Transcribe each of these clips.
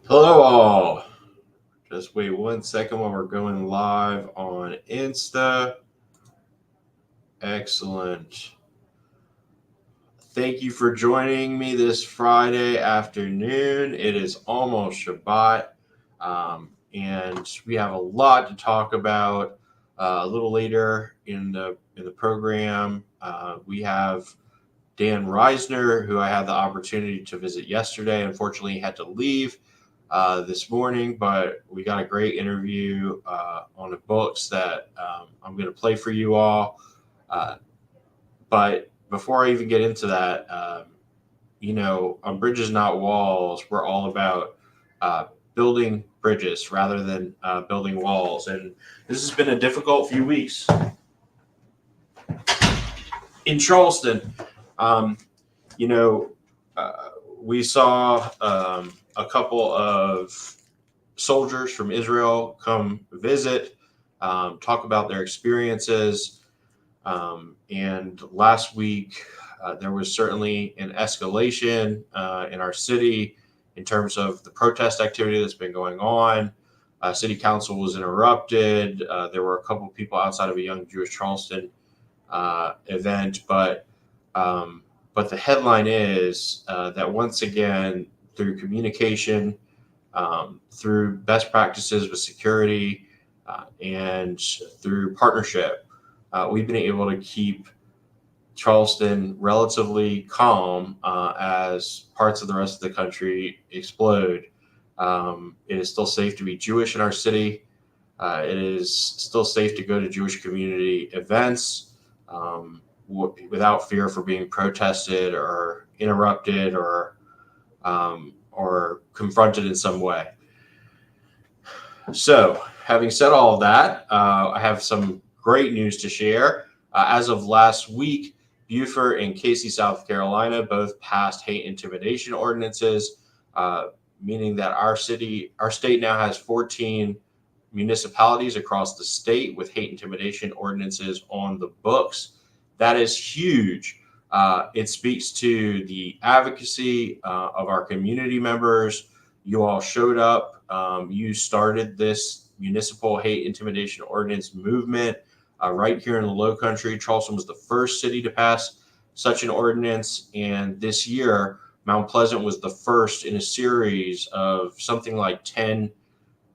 Hello, all. Just wait 1 second while we're going live on Insta. Excellent. Thank you for joining me this Friday afternoon. It is almost Shabbat, and we have a lot to talk about. A little later in the program, we have Dan Reisner, who I had the opportunity to visit yesterday. Unfortunately, he had to leave this morning, but we got a great interview on the books that I'm going to play for you all. Uh, but before I even get into that, on Bridges Not Walls, we're all about building bridges rather than building walls. And this has been a difficult few weeks in Charleston. Um, you know, we saw a couple of soldiers from Israel come visit, talk about their experiences. And last week, there was certainly an escalation in our city in terms of the protest activity that's been going on. City council was interrupted. There were a couple of people outside of a Young Jewish Charleston event, but the headline is that once again, through communication, through best practices with security, and through partnership, we've been able to keep Charleston relatively calm as parts of the rest of the country explode. It is still safe to be Jewish in our city. It is still safe to go to Jewish community events without fear for being protested or interrupted or confronted in some way. So, having said all of that, I have some great news to share. As of last week, Beaufort and Casey, South Carolina, both passed hate intimidation ordinances, meaning that our state now has 14 municipalities across the state with hate intimidation ordinances on the books. That is huge. It speaks to the advocacy of our community members. You all showed up. You started this municipal hate intimidation ordinance movement right here in the Low Country. Charleston was the first city to pass such an ordinance, and this year, Mount Pleasant was the first in a series of something like 10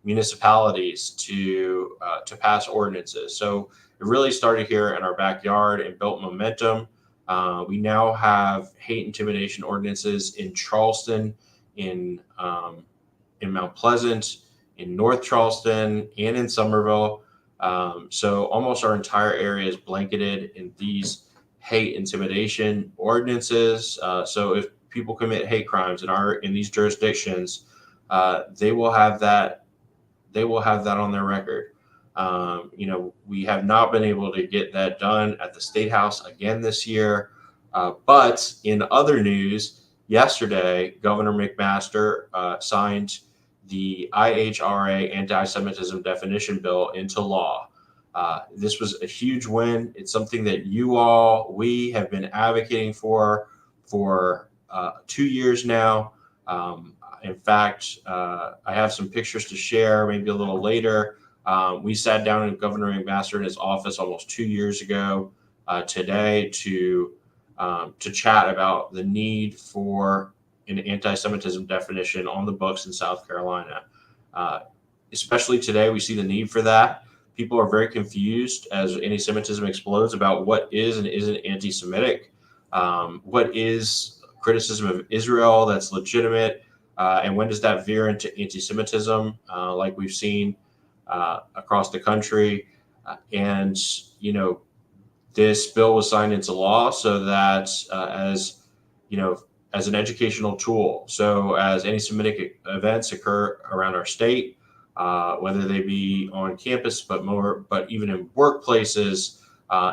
municipalities to pass ordinances. So it really started here in our backyard and built momentum. We now have hate intimidation ordinances in Charleston, in Mount Pleasant, in North Charleston, and in Somerville. So almost our entire area is blanketed in these hate intimidation ordinances. So if people commit hate crimes in these jurisdictions, they will have that on their record. We have not been able to get that done at the State House again this year. But in other news, yesterday, Governor McMaster signed the IHRA anti-Semitism definition bill into law. This was a huge win. It's something that we have been advocating for 2 years now. In fact, I have some pictures to share maybe a little later. We sat down in Governor McMaster in his office almost 2 years ago today to chat about the need for an anti-Semitism definition on the books in South Carolina. Especially today, we see the need for that. People are very confused as anti-Semitism explodes about what is and isn't anti-Semitic, what is criticism of Israel that's legitimate, and when does that veer into anti-Semitism, like we've seen across the country. And this bill was signed into law so that as an educational tool. So as anti-Semitic events occur around our state, whether they be on campus, but even in workplaces,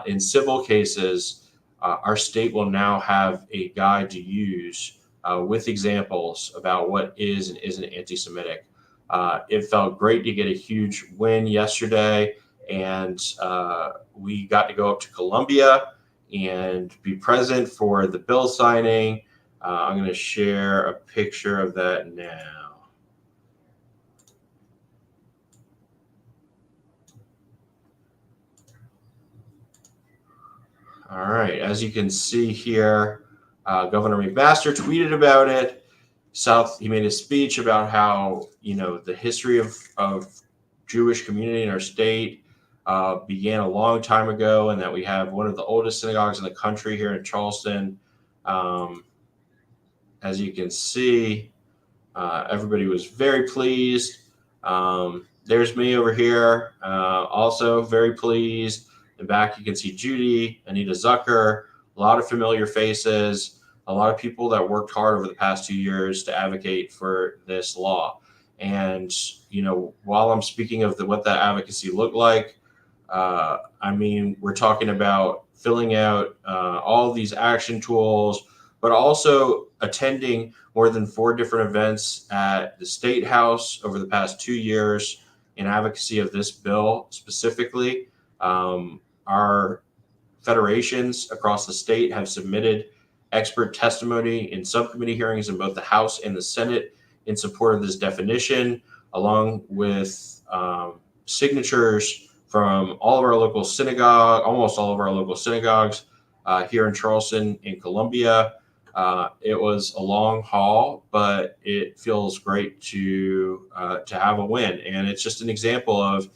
in civil cases, our state will now have a guide to use with examples about what is and isn't anti-Semitic. It felt great to get a huge win yesterday, and we got to go up to Columbia and be present for the bill signing. I'm going to share a picture of that now. All right, as you can see here, Governor McMaster tweeted about it. He made a speech about how, the history of Jewish community in our state began a long time ago, and that we have one of the oldest synagogues in the country here in Charleston. Um, as you can see, everybody was very pleased. There's me over here, also very pleased. In back, you can see Judy, Anita Zucker, a lot of familiar faces, a lot of people that worked hard over the past 2 years to advocate for this law. And, while I'm speaking of what that advocacy looked like, we're talking about filling out all of these action tools, but also attending more than 4 different events at the State House over the past 2 years in advocacy of this bill specifically. Our federations across the state have submitted expert testimony in subcommittee hearings in both the House and the Senate in support of this definition, along with signatures from all of our local almost all of our local synagogues here in Charleston and Columbia. It was a long haul, but it feels great to have a win. And it's just an example of,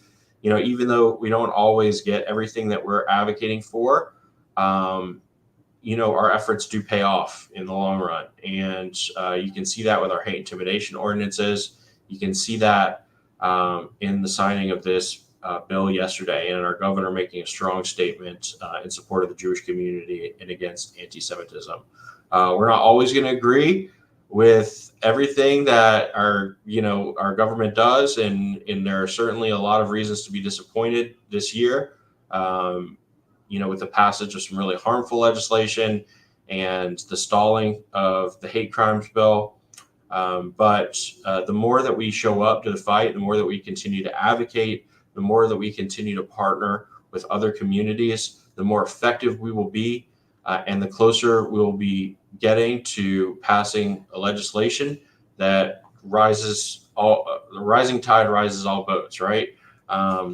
even though we don't always get everything that we're advocating for, our efforts do pay off in the long run. And you can see that with our hate intimidation ordinances. You can see that in the signing of this bill yesterday, and our governor making a strong statement in support of the Jewish community and against anti-Semitism. We're not always going to agree with everything that our government does, and there are certainly a lot of reasons to be disappointed this year. With the passage of some really harmful legislation and the stalling of the hate crimes bill. But the more that we show up to the fight, the more that we continue to advocate, the more that we continue to partner with other communities, the more effective we will be, and the closer we will be getting to passing a legislation that the rising tide rises all boats, right?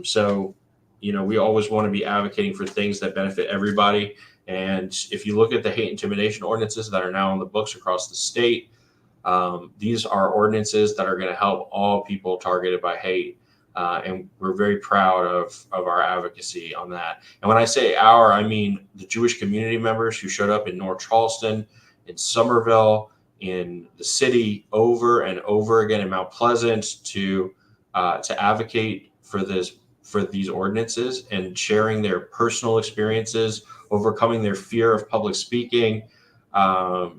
So we always want to be advocating for things that benefit everybody. And if you look at the hate intimidation ordinances that are now on the books across the state, these are ordinances that are going to help all people targeted by hate. And we're very proud of our advocacy on that. And when I say our, I mean the Jewish community members who showed up in North Charleston, in Somerville, in the city over and over again, in Mount Pleasant to advocate for these ordinances and sharing their personal experiences, overcoming their fear of public speaking. All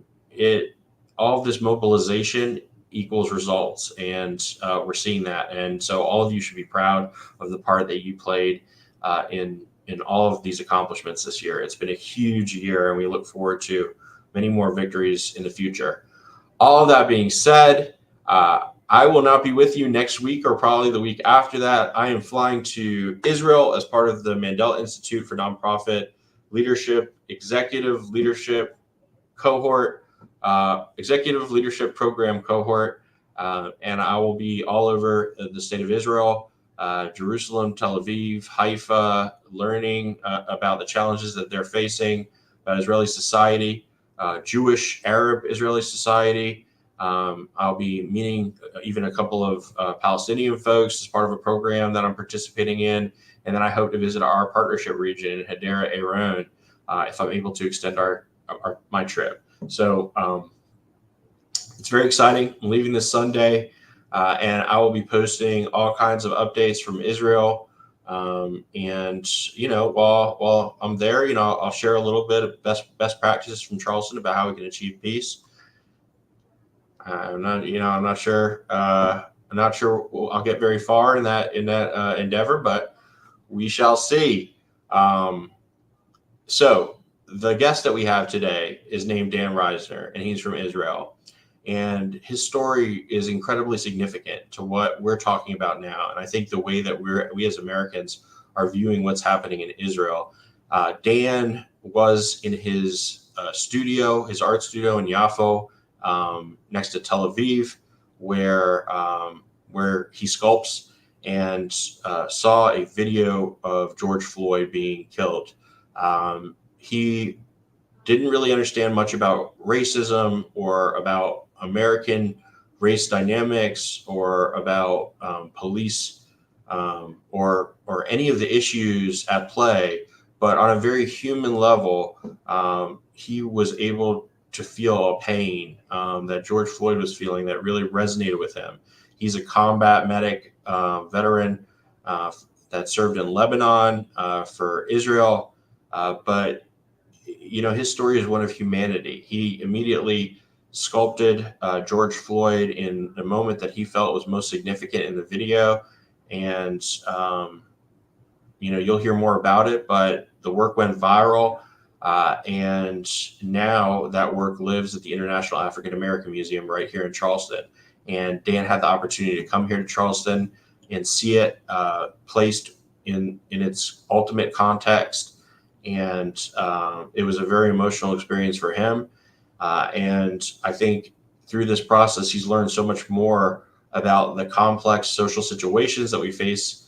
of this mobilization equals results, and we're seeing that. And so all of you should be proud of the part that you played in all of these accomplishments this year. It's been a huge year, and we look forward to many more victories in the future. All of that being said, I will not be with you next week or probably the week after that. I am flying to Israel as part of the Mandel Institute for Nonprofit Leadership Executive Leadership Cohort, Executive Leadership Program Cohort. And I will be all over the state of Israel, Jerusalem, Tel Aviv, Haifa, learning about the challenges that they're facing, about Israeli society, Jewish Arab Israeli society. I'll be meeting even a couple of Palestinian folks as part of a program that I'm participating in. And then I hope to visit our partnership region in Hadera, Aaron, if I'm able to extend my trip. So it's very exciting. I'm leaving this Sunday, and I will be posting all kinds of updates from Israel. And while I'm there, I'll share a little bit of best practices from Charleston about how we can achieve peace. I'm not sure I'll get very far in that endeavor, but we shall see. So the guest that we have today is named Dan Reisner, and he's from Israel. And his story is incredibly significant to what we're talking about now. And I think the way that we as Americans are viewing what's happening in Israel. Dan was in his his art studio in Yafo, next to Tel Aviv, where he sculpts, and saw a video of George Floyd being killed. he didn't really understand much about racism or about American race dynamics or about police or any of the issues at play. But on a very human level, he was able to feel a pain that George Floyd was feeling that really resonated with him. He's a combat medic veteran that served in Lebanon for Israel, but his story is one of humanity. He immediately sculpted George Floyd in the moment that he felt was most significant in the video. And, you'll hear more about it, but the work went viral. And now that work lives at the International African American Museum right here in Charleston. And Dan had the opportunity to come here to Charleston and see it placed in its ultimate context. And it was a very emotional experience for him. And I think through this process, he's learned so much more about the complex social situations that we face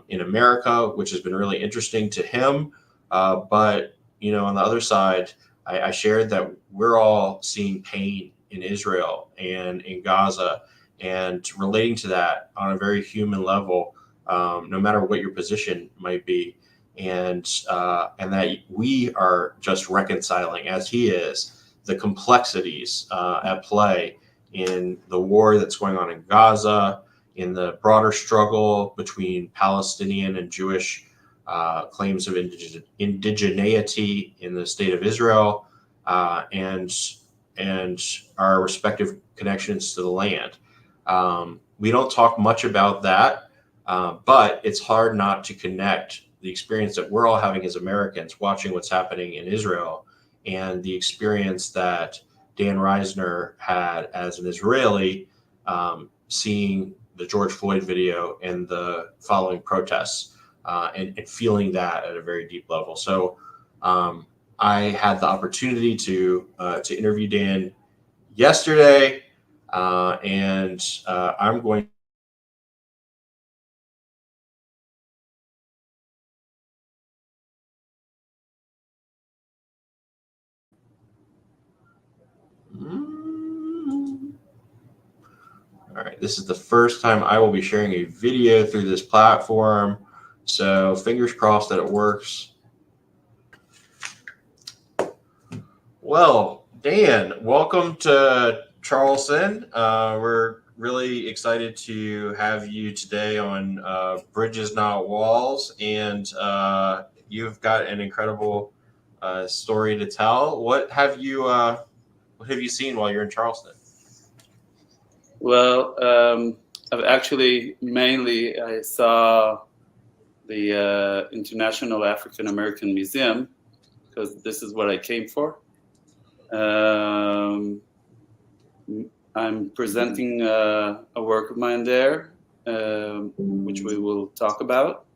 in America, which has been really interesting to him. But, on the other side, I shared that we're all seeing pain in Israel and in Gaza and relating to that on a very human level, no matter what your position might be. And that we are just reconciling, as he is, the complexities at play in the war that's going on in Gaza, in the broader struggle between Palestinian and Jewish claims of indigeneity in the state of Israel, and our respective connections to the land. We don't talk much about that, but it's hard not to connect the experience that we're all having as Americans watching what's happening in Israel and the experience that Dan Reisner had as an Israeli seeing the George Floyd video and the following protests and feeling that at a very deep level. So I had the opportunity to interview Dan yesterday, and I'm going All right, this is the first time I will be sharing a video through this platform, so fingers crossed that it works. Well, Dan, welcome to Charleston. We're really excited to have you today on Bridges Not Walls, and you've got an incredible story to tell. What have you seen while you're in Charleston? Well, I've actually I saw the International African American Museum because this is what I came for. I'm presenting a work of mine there, which we will talk about.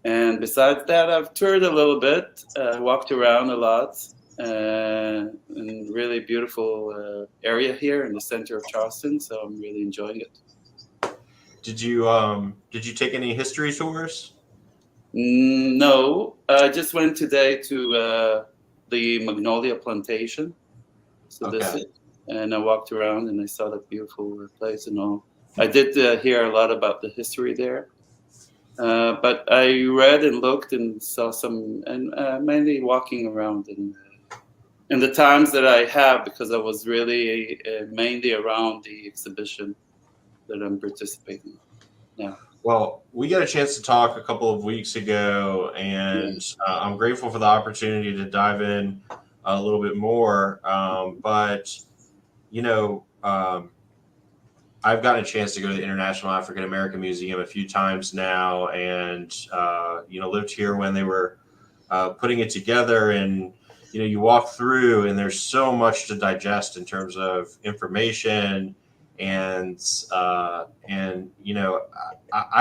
And besides that, I've toured a little bit, walked around a lot. And really beautiful area here in the center of Charleston, so I'm really enjoying it. Did you take any history tours? No, I just went today to the Magnolia Plantation. So Okay. This is, and I walked around and I saw that beautiful place and all. I did hear a lot about the history there, but I read and looked and saw some, and mainly walking around in the times that I have, because I was really mainly around the exhibition that I'm participating in now. Well, we got a chance to talk a couple of weeks ago, and I'm grateful for the opportunity to dive in a little bit more. But I've gotten a chance to go to the International African American Museum a few times now, and lived here when they were putting it together. And you walk through, and there's so much to digest in terms of information, and I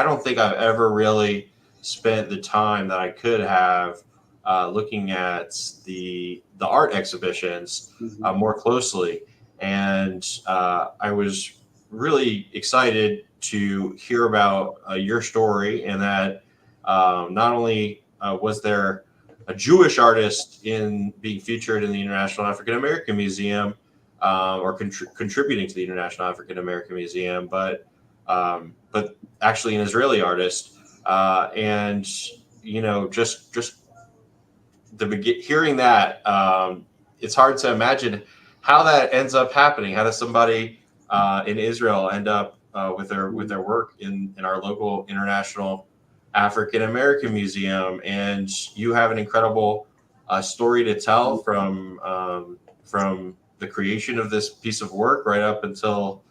don't think I've ever really spent the time that I could have looking at the art exhibitions more closely. And I was really excited to hear about your story, and that not only was there a Jewish artist in being featured in the International African American Museum, or contributing to the International African American Museum, but actually an Israeli artist. And just hearing that, it's hard to imagine how that ends up happening. How does somebody in Israel end up with their work in our local International African American Museum? And you have an incredible story to tell from the creation of this piece of work right up until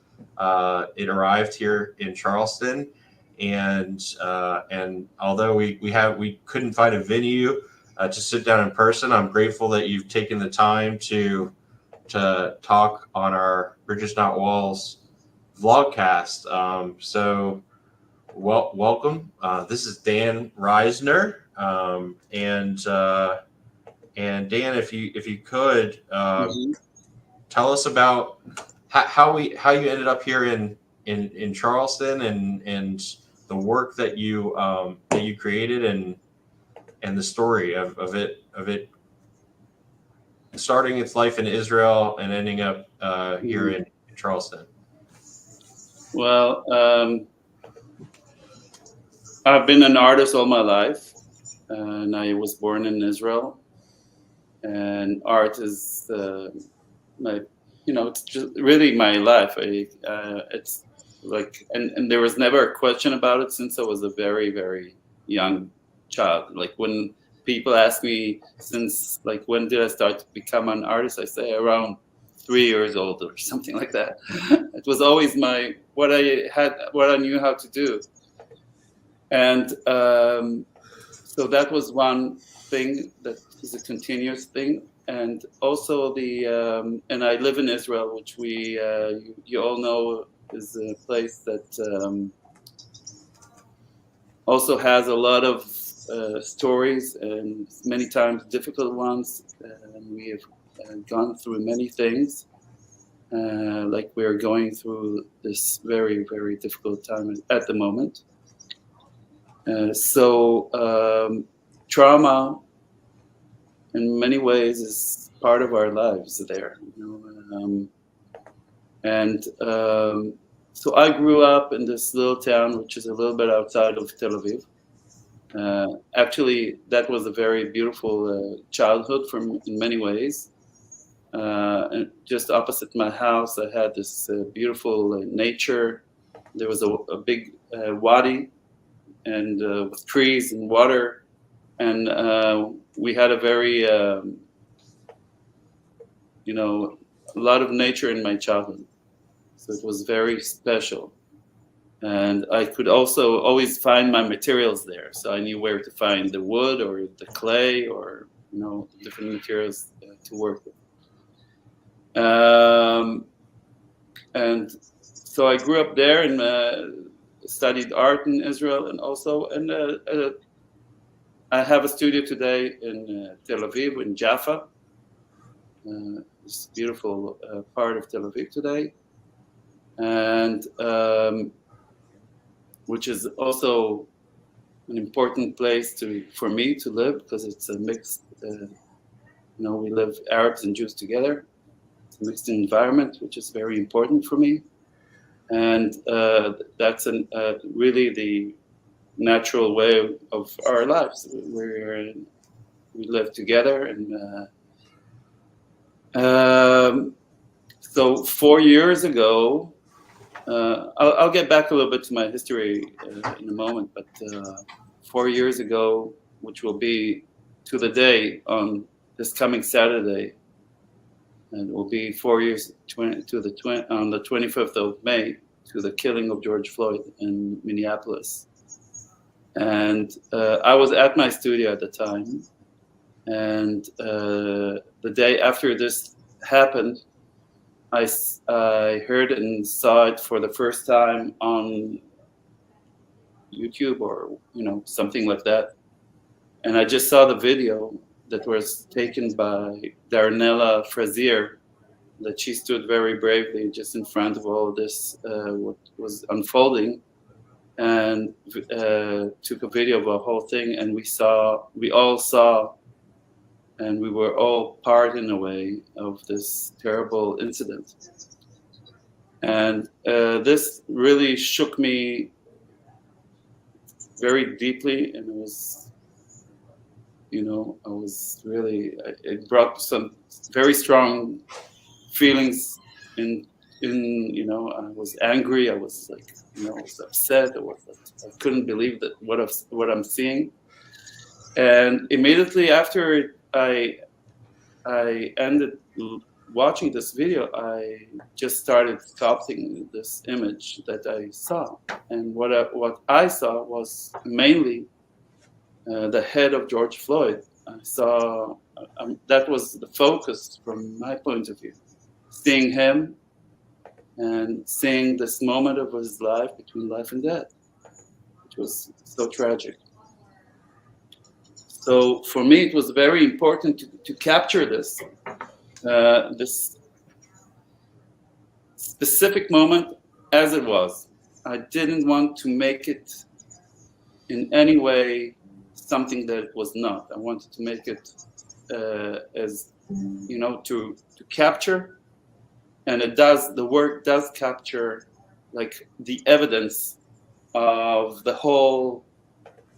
it arrived here in Charleston. And although we couldn't find a venue to sit down in person, I'm grateful that you've taken the time to talk on our Bridges Not Walls vlogcast. So welcome. This is Dan Reisner, and Dan, if you could tell us about how you ended up here in Charleston, and the work that you created, and the story of it starting its life in Israel and ending up here in Charleston. Well, I've been an artist all my life, and I was born in Israel. And art is it's just really my life. It's like, and there was never a question about it since I was a very, very young child. Like when people ask me since, like, when did I start to become an artist, I say around 3 years old or something like that. It was always what I knew how to do. And so that was one thing that is a continuous thing. And also and I live in Israel, which you all know is a place that also has a lot of stories, and many times difficult ones. And we have gone through many things, like we're going through this very, very difficult time at the moment. So trauma in many ways is part of our lives there, so I grew up in this little town, which is a little bit outside of Tel Aviv. Actually, that was a very beautiful childhood in many ways. And just opposite my house, I had this beautiful nature. There was a big wadi, and with trees and water, and we had a very a lot of nature in my childhood, so it was very special. And I could also always find my materials there, so I knew where to find the wood or the clay or different materials to work with. And so I grew up there and studied art in Israel, and I have a studio today in Tel Aviv, in Jaffa. This beautiful part of Tel Aviv today, and which is also an important place for me to live, because it's a mixed. We live Arabs and Jews together. It's a mixed environment, which is very important for me, and that's really the natural way of our lives. We live together, and so 4 years ago, I'll get back a little bit to my history in a moment, but 4 years ago, which will be to the day on this coming Saturday, and it will be 4 years on the 25th of May to the killing of George Floyd in Minneapolis. And I was at my studio at the time, and the day after this happened, I heard and saw it for the first time on YouTube or something like that, and I just saw the video that was taken by Darnella Frazier, that she stood very bravely just in front of all of this what was unfolding, and took a video of the whole thing, and we all saw and we were all part, in a way, of this terrible incident. And this really shook me very deeply, and it was, I was really, it brought some very strong feelings in, I was angry, I was like, I was upset, I couldn't believe that what I'm seeing. And immediately after I ended watching this video, I just started sculpting this image that I saw. And what I saw was mainly the head of George Floyd. I saw that was the focus from my point of view, seeing him and seeing this moment of his life between life and death, which was so tragic. So for me, it was very important to capture this specific moment as it was. I didn't want to make it in any way something that it was not. I wanted to make it as, to capture, and the work does capture like the evidence of the whole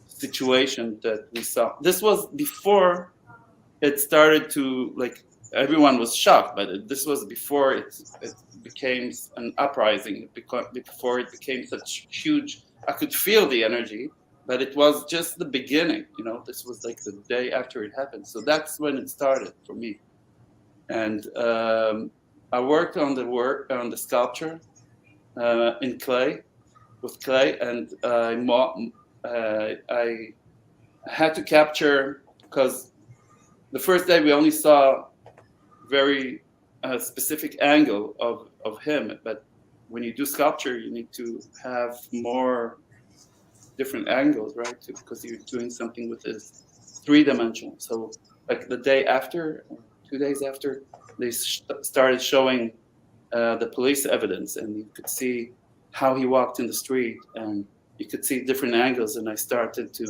situation that we saw. This was before it started to, like, everyone was shocked by it. This was before it became an uprising, before it became such huge. I could feel the energy, but it was just the beginning. This was like the day after it happened. So that's when it started for me. And I worked on the sculpture with clay, and I had to capture, because the first day we only saw very specific angle of him, but when you do sculpture, you need to have more different angles, right? Because you're doing something with this three-dimensional. So like the day after, 2 days after, they started showing the police evidence, and you could see how he walked in the street, and you could see different angles, and I started to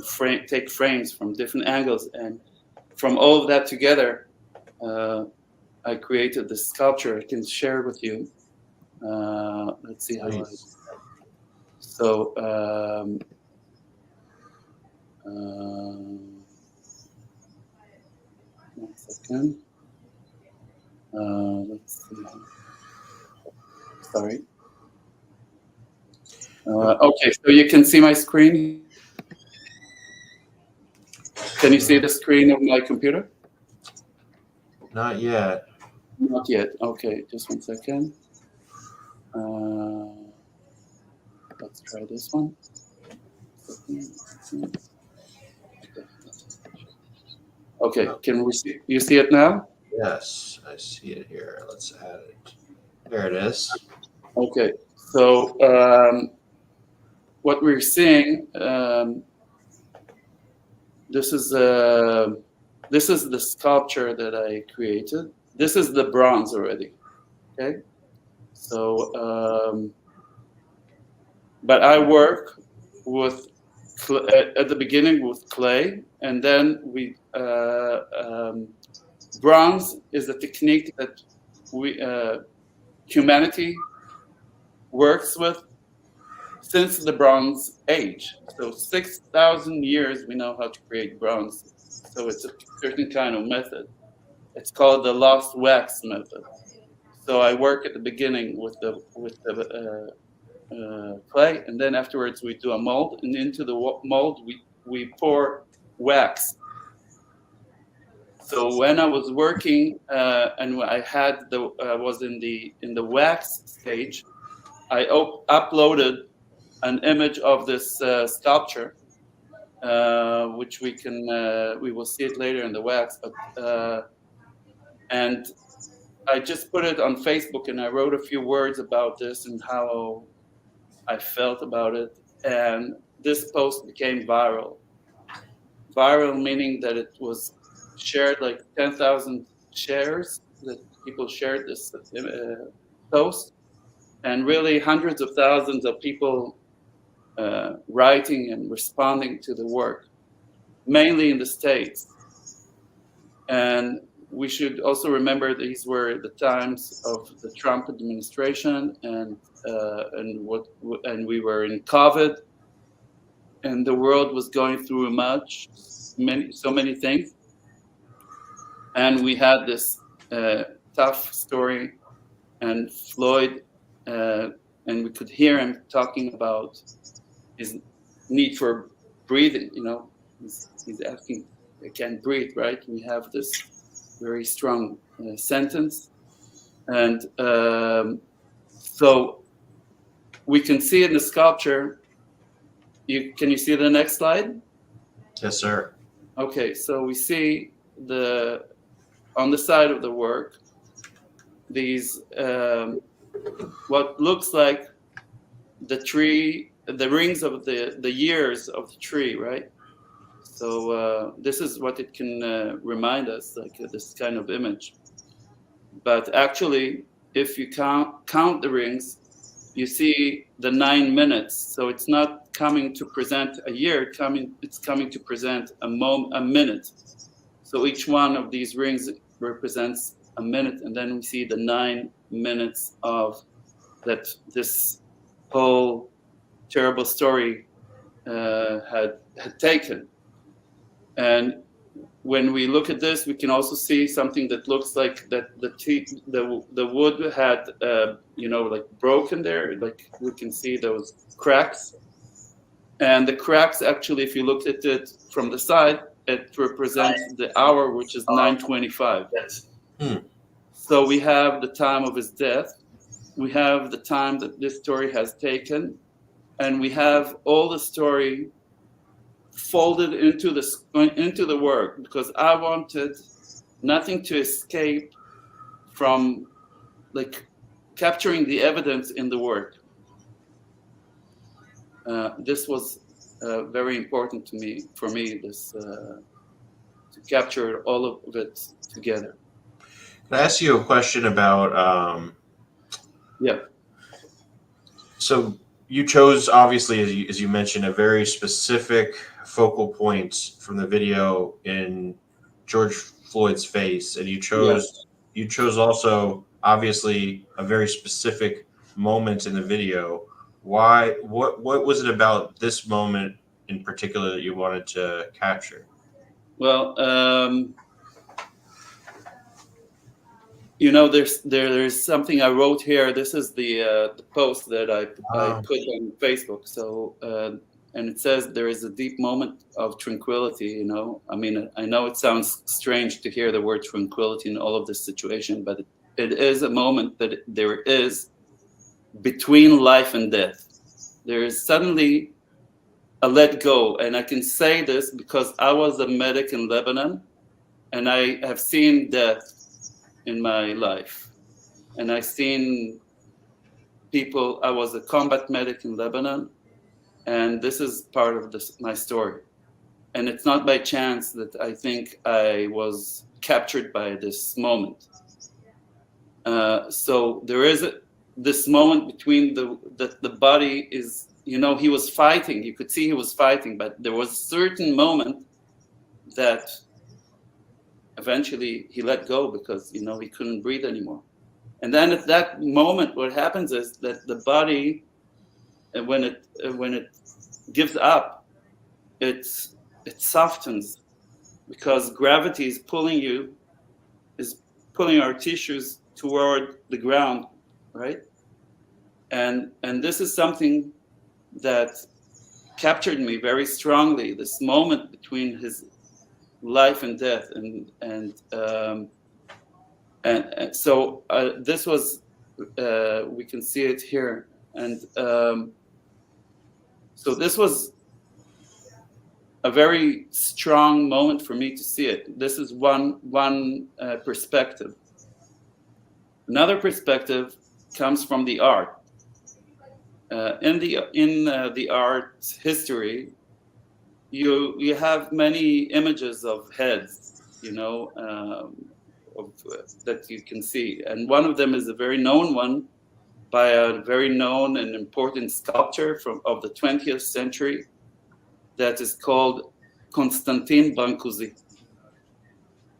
take frames from different angles, and from all of that together, I created this sculpture. I can share with you. Let's see how So, 1 second. Let's see. Sorry. Okay, so you can see my screen. Can you see the screen of my computer? Not yet. Not yet. Okay, just 1 second. Let's try this one. Okay, can we see? You see it now? Yes, I see it here. Let's add it. There it is. Okay, so what we're seeing, this is the sculpture that I created. This is the bronze already. Okay, so but I work with at the beginning with clay, and then we bronze is a technique that humanity works with since the Bronze Age. So 6,000 years we know how to create bronze. So it's a certain kind of method. It's called the lost wax method. So I work at the beginning with the clay, and then afterwards we do a mold, and into the mold we pour wax. So when I was working and I had was in the wax stage, I uploaded an image of this sculpture, which we will see it later in the wax. But and I just put it on Facebook, and I wrote a few words about this and how I felt about it. And this post became viral. Viral meaning that it was shared like 10,000 shares, that people shared this post, and really hundreds of thousands of people writing and responding to the work, mainly in the States. And we should also remember these were the times of the Trump administration, and we were in COVID, and the world was going through so many things, and we had this tough story, and Floyd, and we could hear him talking about his need for breathing. He's asking, "I can't breathe," right? We have this very strong sentence, and so we can see in the sculpture. Can you see the next slide? Yes, sir. Okay, so we see on the side of the work these what looks like the tree, the rings of the years of the tree, right? So this is what it can remind us, like this kind of image. But actually, if you count the rings, you see the 9 minutes. So it's not coming to present a year, it's coming to present a minute. So each one of these rings represents a minute, and then we see the 9 minutes of that this whole terrible story had taken. And when we look at this, we can also see something that looks like that the wood had like broken there. Like we can see those cracks, and the cracks actually, if you look at it from the side, it represents the hour, which is 9:25. So we have the time of his death, we have the time that this story has taken, and we have all the story folded into the work, because I wanted nothing to escape from like capturing the evidence in the work. This was very important for me, this to capture all of it together. Can I ask you a question about? Yeah. So you chose, obviously, as you mentioned, a very specific focal point from the video in George Floyd's face, and you chose also, obviously, a very specific moment in the video. Why? What was it about this moment in particular that you wanted to capture? Well, there's something I wrote here. This is the post that I put on Facebook. So and it says there is a deep moment of tranquility. I mean, I know it sounds strange to hear the word tranquility in all of this situation, but it is a moment that there is between life and death. There is suddenly a let go, and I can say this because I was a medic in Lebanon, and I have seen death in my life, and I've seen people. I was a combat medic in Lebanon, and this is part of my story. And it's not by chance that I think I was captured by this moment. So there is this moment between the body is, he was fighting. You could see he was fighting, but there was a certain moment that eventually he let go because he couldn't breathe anymore. And then at that moment, what happens is that the body, when it gives up, it softens, because gravity is pulling our tissues toward the ground, right? And this is something that captured me very strongly. This moment between his life and death, and so this was we can see it here, and so this was a very strong moment for me to see it. This is one perspective. Another perspective comes from the art. In the art history, you have many images of heads, that you can see, and one of them is a very known one by a very known and important sculptor of the 20th century that is called Constantin Brancusi.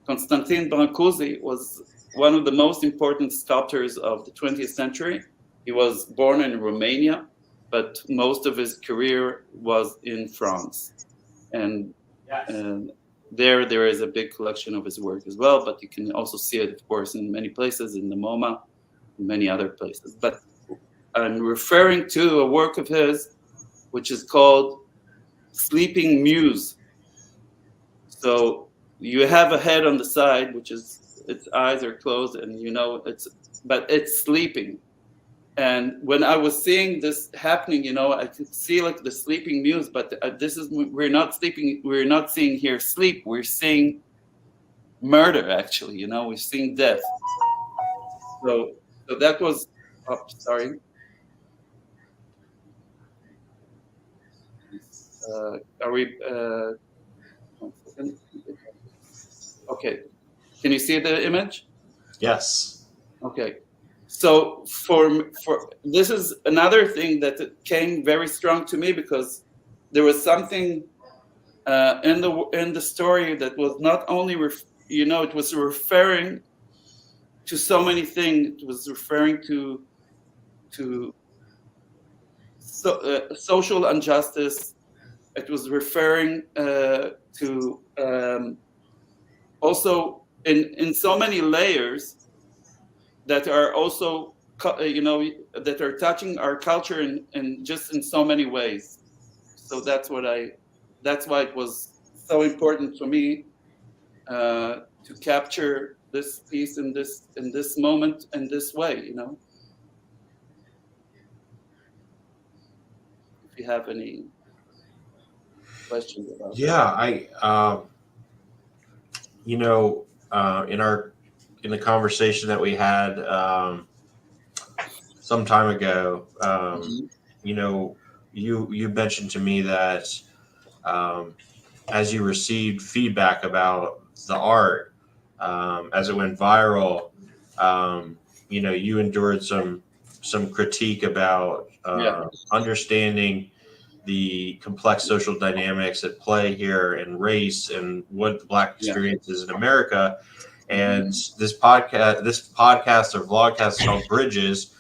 Constantin Brancusi was one of the most important sculptors of the 20th century. He was born in Romania, but most of his career was in France. And there is a big collection of his work as well, but you can also see it, of course, in many places, in the MoMA, and many other places. But I'm referring to a work of his, which is called Sleeping Muse. So you have a head on the side, which is its eyes are closed, and but it's sleeping. And when I was seeing this happening, I could see like the sleeping muse, but we're not sleeping. We're not seeing here sleep. We're seeing murder, actually. We're seeing death. So that was. Oh, sorry. Are we? 1 second. Okay. Can you see the image? Yes. Okay. So for this is another thing that came very strong to me, because there was something in the story that was not only it was referring to so many things. It was referring to social injustice. It was referring to also in so many layers that are also that are touching our culture in just in so many ways. So that's why it was so important for me to capture this piece in this moment in this way. If you have any questions about that. I in the conversation that we had some time ago, you mentioned to me that as you received feedback about the art, as it went viral, you endured some critique about understanding the complex social dynamics at play here, and race, and what the Black experience is in America. And this podcast or vlogcast is called Bridges.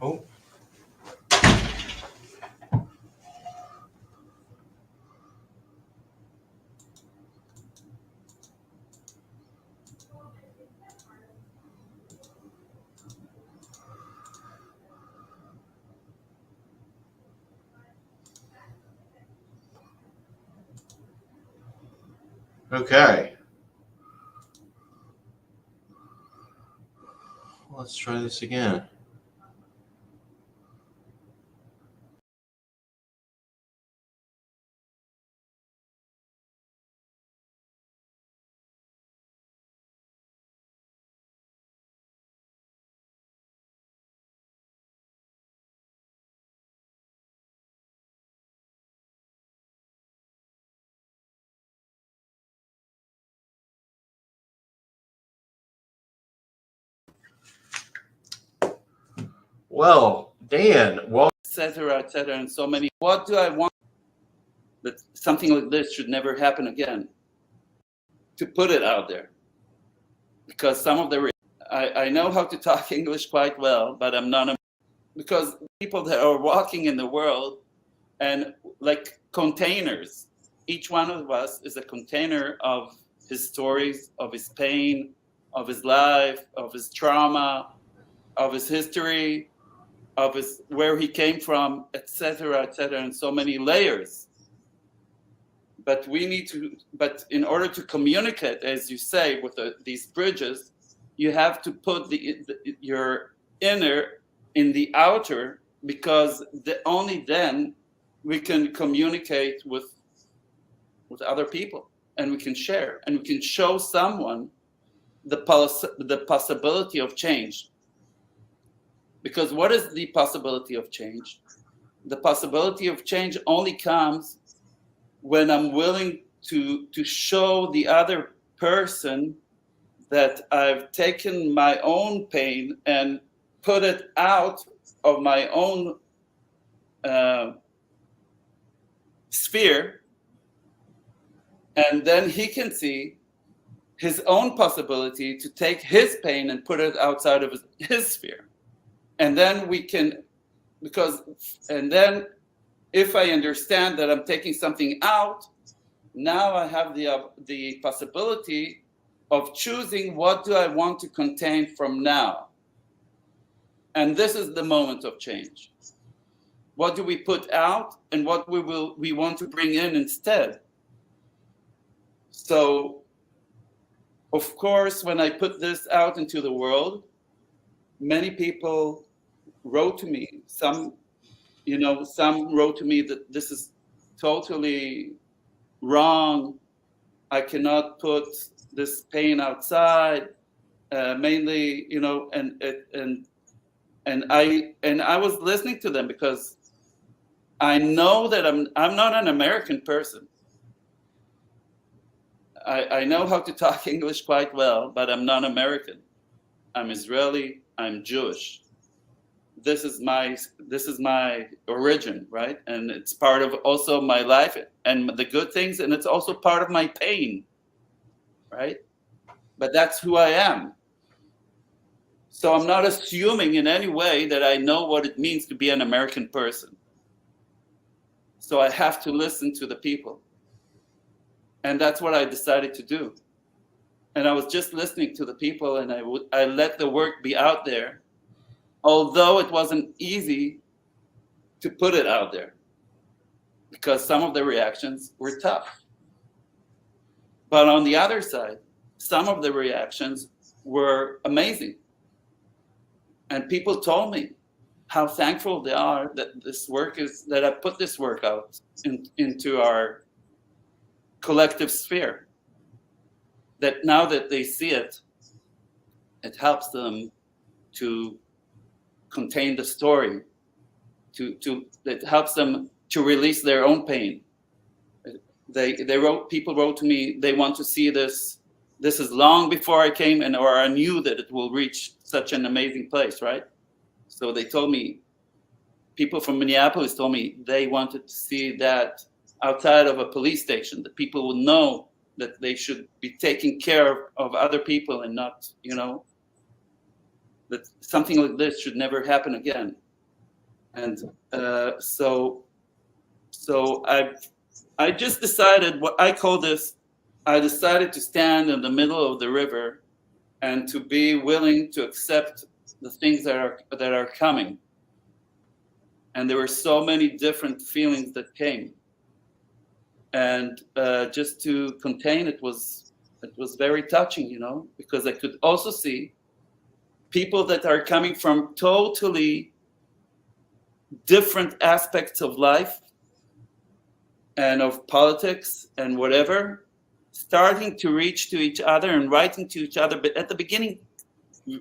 Oh. Okay. Let's try this again. Well, Dan, well, etc., and so many. What do I want? That something like this should never happen again. To put it out there, because some of the I know how to talk English quite well, but I'm not because people that are walking in the world and like containers. Each one of us is a container of his stories, of his pain, of his life, of his trauma, of his history, of his where he came from, etc., and so many layers. But we need to. But in order to communicate, as you say, with these bridges, you have to put your inner in the outer, because only then we can communicate with other people, and we can share, and we can show someone the possibility of change. Because what is the possibility of change? The possibility of change only comes when I'm willing to show the other person that I've taken my own pain and put it out of my own sphere, and then he can see his own possibility to take his pain and put it outside of his sphere. And then we can, and then if I understand that I'm taking something out, now I have the possibility of choosing what do I want to contain from now. And this is the moment of change. What do we put out, and what we want to bring in instead? So, of course, when I put this out into the world, many people wrote to me. Some wrote to me that this is totally wrong. I cannot put this pain outside. Mainly, and I was listening to them because I know that I'm not an American person. I know how to talk English quite well, but I'm not American. I'm Israeli. I'm Jewish. This is my origin, right? And it's part of also my life and the good things, and it's also part of my pain, right? But that's who I am. So I'm not assuming in any way that I know what it means to be an American person. So I have to listen to the people. And that's what I decided to do. And I was just listening to the people, and I let the work be out there, although it wasn't easy to put it out there, because some of the reactions were tough. But on the other side, some of the reactions were amazing. And people told me how thankful they are that that I put this work out into our collective sphere. That now that they see it, it helps them to contain the story, it helps them to release their own pain. People wrote to me, they want to see this. This is long before I came, or I knew that it will reach such an amazing place, right? So they told me, people from Minneapolis told me they wanted to see that outside of a police station, that people will know that they should be taking care of other people, and not, that something like this should never happen again. And so I just decided what I call this. I decided to stand in the middle of the river and to be willing to accept the things that are coming. And there were so many different feelings that came. and just to contain it was very touching, you know, because I could also see people that are coming from totally different aspects of life and of politics and whatever, starting to reach to each other and writing to each other. But at the beginning,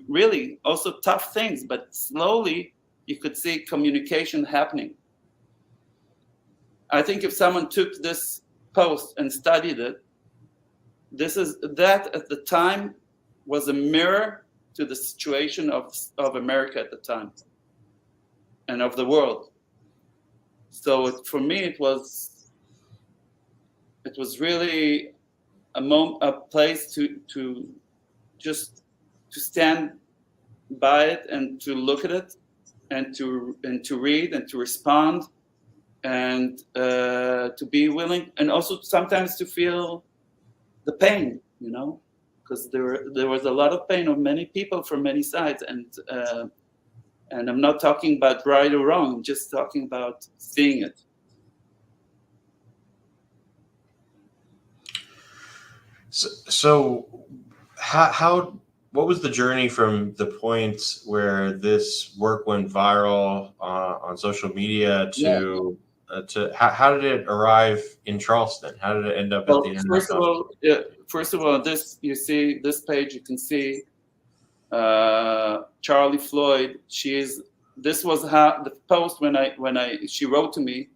really also tough things, but slowly you could see communication happening. I think if someone took this post and studied it, that at the time was a mirror to the situation of America at the time and of the world. So for me, it was really a place to just to stand by it and to look at it and to read and to respond and to be willing, and also sometimes to feel the pain, you know, because there was a lot of pain of many people from many sides, and I'm not talking about right or wrong, I'm just talking about seeing it. So how what was the journey from the point where this work went viral on social media to how did it arrive in Charleston? How did it end up at the International? First of all, this, you see this page, you can see Charlie Floyd. This was how the post when she wrote to me.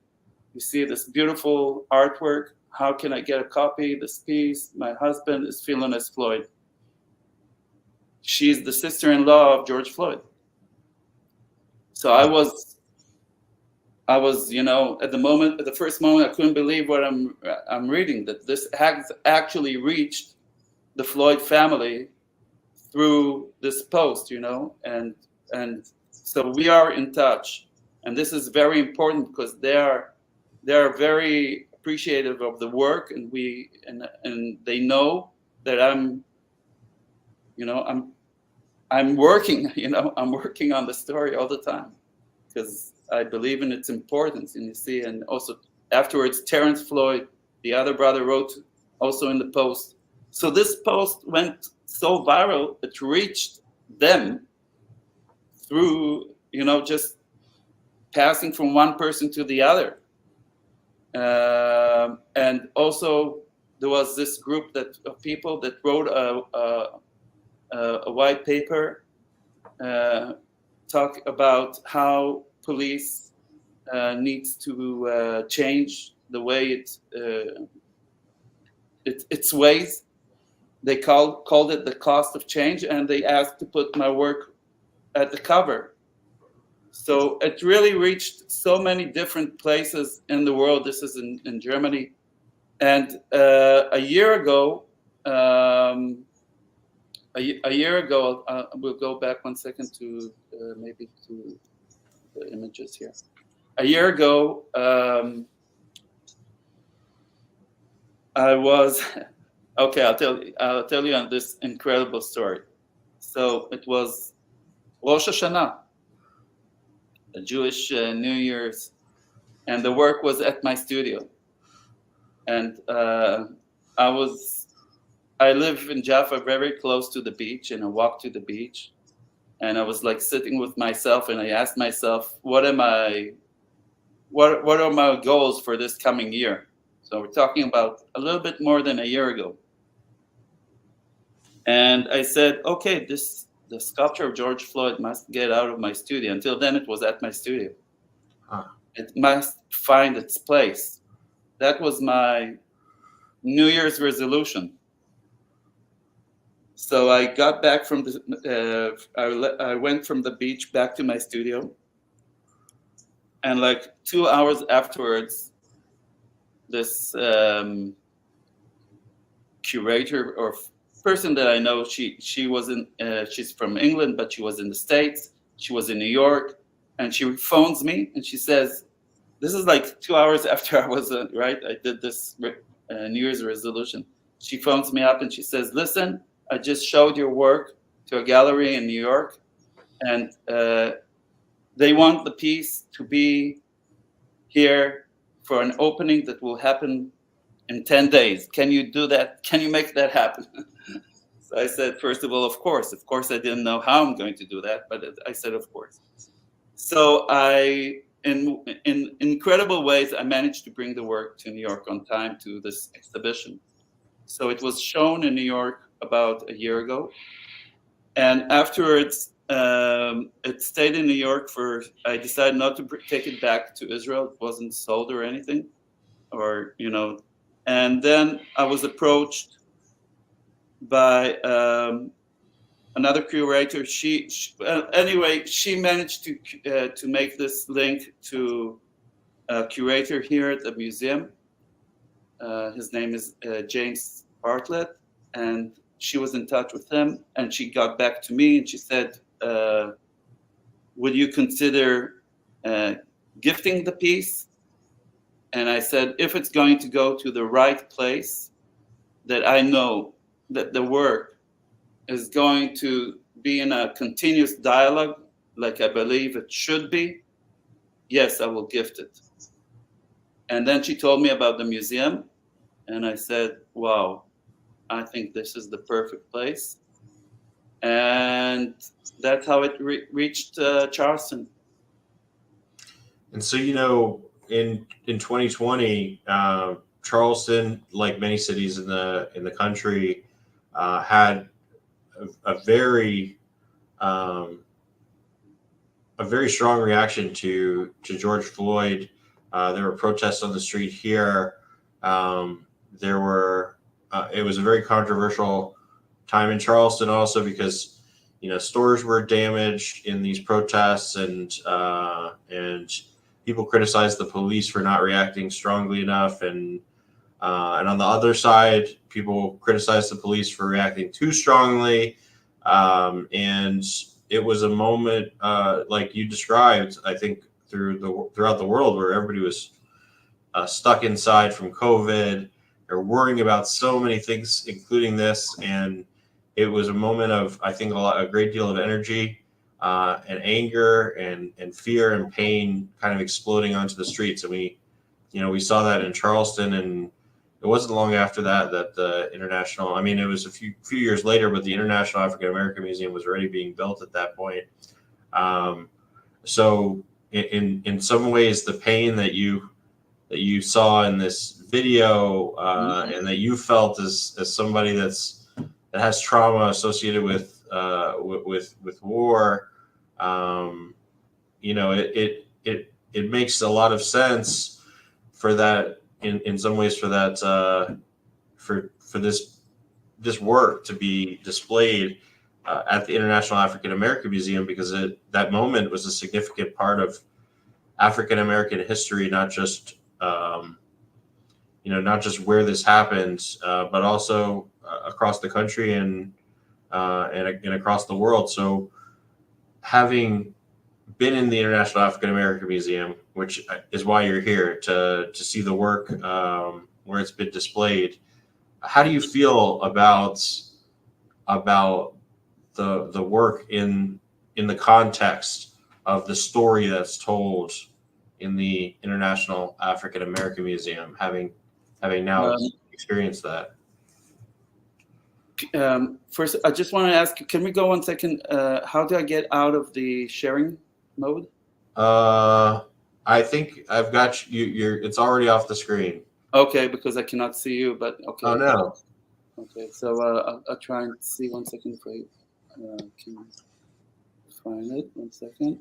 You see this beautiful artwork. How can I get a copy? This piece. My husband is feeling as Floyd. She's the sister-in-law of George Floyd. So I was, you know, at the first moment, I couldn't believe what I'm reading, that this has actually reached the Floyd family through this post, you know, and so we are in touch, and this is very important because they are very appreciative of the work, and they know that I'm working, you know, I'm working on the story all the time because I believe in its importance. And you see, and also afterwards, Terrence Floyd, the other brother, wrote also in the post. So this post went so viral, it reached them through, you know, just passing from one person to the other. And also there was this group of people that wrote a white paper talk about how police needs to change the way its ways. They called it the cost of change, and they asked to put my work at the cover. So it really reached so many different places in the world. This is in Germany. And a year ago, we'll go back 1 second to maybe to the images here. A year ago, I was okay. I'll tell you on this incredible story. So it was Rosh Hashanah, a Jewish New Year's, and the work was at my studio. And I live in Jaffa, very close to the beach, and I walked to the beach, and I was like sitting with myself, and I asked myself, what are my goals for this coming year? So we're talking about a little bit more than a year ago. And I said, okay, the sculpture of George Floyd must get out of my studio. Until then, it was at my studio. It must find its place. That was my New Year's resolution. So I got back from I went from the beach back to my studio. And like 2 hours afterwards, this curator or person that I know, she wasn't, she's from England, but she was in the States. She was in New York, and she phones me and she says, this is like 2 hours after I was, I did this New Year's resolution. She phones me up and she says, listen, I just showed your work to a gallery in New York, and they want the piece to be here for an opening that will happen in 10 days. Can you do that? Can you make that happen? So I said, first of all, of course. Of course, I didn't know how I'm going to do that, but I said, of course. So in incredible ways, I managed to bring the work to New York on time to this exhibition. So it was shown in New York about a year ago. And afterwards, it stayed in New York I decided not to take it back to Israel. It wasn't sold or anything, and then I was approached by another curator. Anyway, she managed to make this link to a curator here at the museum. His name is James Bartlett, and she was in touch with him, and she got back to me and she said, would you consider gifting the piece? And I said, if it's going to go to the right place, that I know that the work is going to be in a continuous dialogue, like I believe it should be, yes, I will gift it. And then she told me about the museum, and I said, wow, I think this is the perfect place. And that's how it reached Charleston. And so, in 2020, Charleston, like many cities in the country, had a very strong reaction to George Floyd. There were protests on the street here. It was a very controversial time in Charleston, also because stores were damaged in these protests, and people criticized the police for not reacting strongly enough, and on the other side, people criticized the police for reacting too strongly, and it was a moment like you described, I think, throughout the world, where everybody was stuck inside from COVID. They're worrying about so many things, including this, and it was a moment of, I think, a great deal of energy and anger and fear and pain kind of exploding onto the streets. And we saw that in Charleston, and it wasn't long after that the international, it was a few years later, but the International African American Museum was already being built at that point. So in some ways, the pain that you saw in this video and that you felt as somebody that has trauma associated with war, it makes a lot of sense for that, in some ways, for that for this work to be displayed at the International African American Museum, because that moment was a significant part of African American history, not just not just where this happened, but also across the country and across the world. So, having been in the International African American Museum, which is why you're here to see the work where it's been displayed, how do you feel about the work in the context of the story that's told in the International African American Museum, having now experienced that? First, I just want to ask, can we go 1 second? How do I get out of the sharing mode? I think I've got you. It's already off the screen. Okay, because I cannot see you, but okay. Oh, no. Okay, so I'll try and see 1 second if I can find it. 1 second.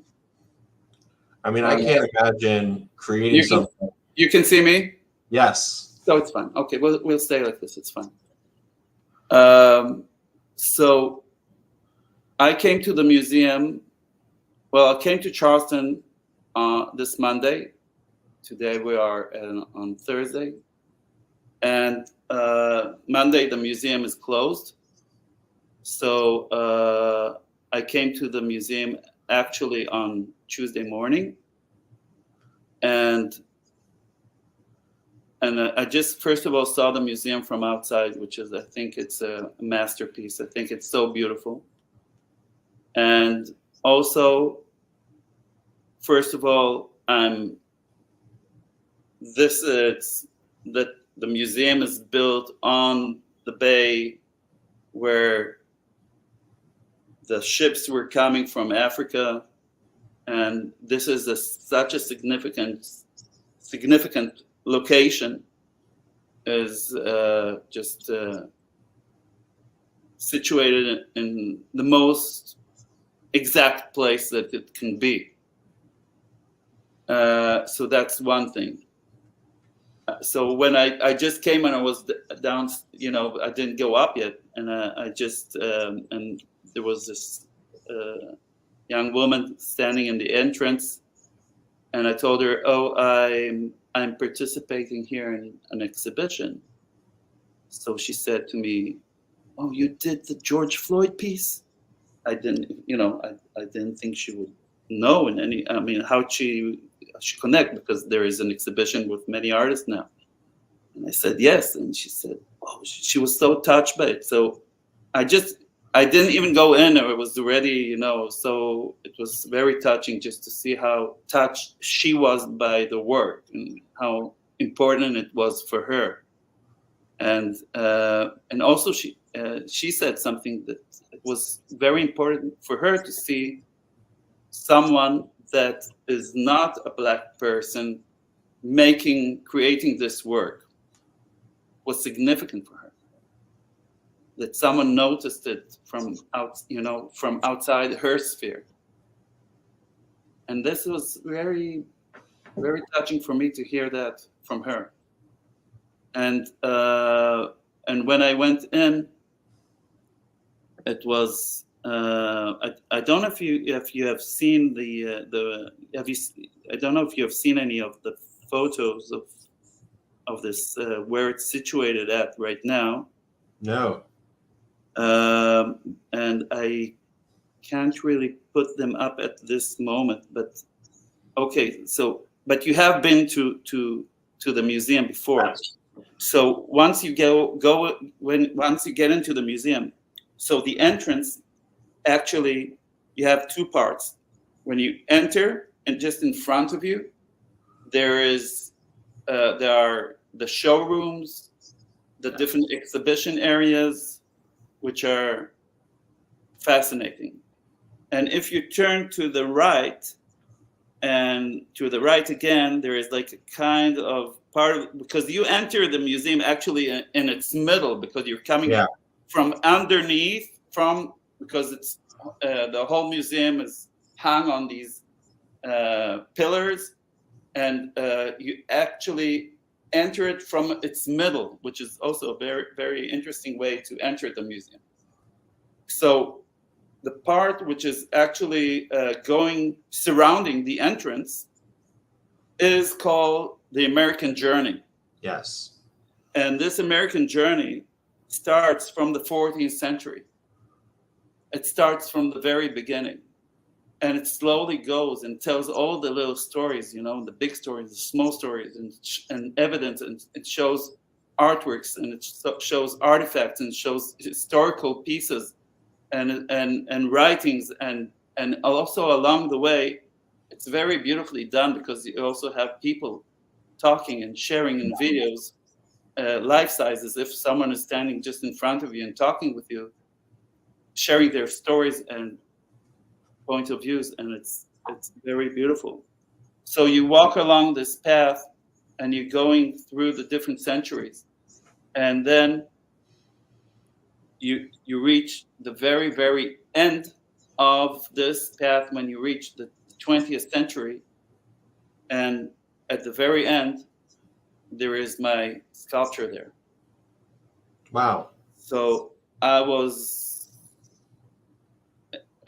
I can't imagine creating something. You can see me? Yes. So it's fine. Okay, we'll stay like this. It's fine. So I came to the museum. Well, I came to Charleston this Monday. Today we are on Thursday. And Monday the museum is closed. So I came to the museum actually on Tuesday morning. And I just, first of all, saw the museum from outside, which is, I think it's a masterpiece. I think it's so beautiful. And also, first of all, the the museum is built on the bay where the ships were coming from Africa, and this is such a significant location, is just situated in the most exact place that it can be. So that's one thing. So when I just came and I was down, I didn't go up yet, and I just and there was this young woman standing in the entrance, and I told her, "Oh, I'm participating here in an exhibition." So she said to me, "Oh, you did the George Floyd piece?" I didn't, I didn't think she would know how she connect, because there is an exhibition with many artists now. And I said yes, and she said, "Oh," she was so touched by it. So I didn't even go in, or it was already, so it was very touching just to see how touched she was by the work and how important it was for her. And also she said something that it was very important for her to see someone that is not a Black person creating this work was significant for her. That someone noticed it from outside her sphere. And this was very, very touching for me to hear that from her. And when I went in, it was I don't know if you have seen I don't know if you have seen any of the photos of this where it's situated at right now. No. And I can't really put them up at this moment, but okay. So, but you have been to the museum before. So once you once you get into the museum, so the entrance, actually, you have two parts. When you enter, and just in front of you, there are the showrooms, the different exhibition areas, which are fascinating. And if you turn to the right, and to the right again, there is like a kind of because you enter the museum actually in its middle, because you're coming from underneath, because it's the whole museum is hung on these pillars, and you actually enter it from its middle, which is also a very, very interesting way to enter the museum. So the part which is actually surrounding the entrance is called the American Journey. Yes. And this American Journey starts from the 14th century. It starts from the very beginning. And it slowly goes and tells all the little stories, the big stories, the small stories, and evidence, and it shows artworks, and it shows artifacts, and shows historical pieces, and writings, and also along the way, it's very beautifully done, because you also have people talking and sharing in videos, life size, as if someone is standing just in front of you and talking with you, sharing their stories and point of views, and it's very beautiful. So you walk along this path, and you're going through the different centuries, and then you reach the very, very end of this path when you reach the 20th century, and at the very end there is my sculpture there. Wow. So I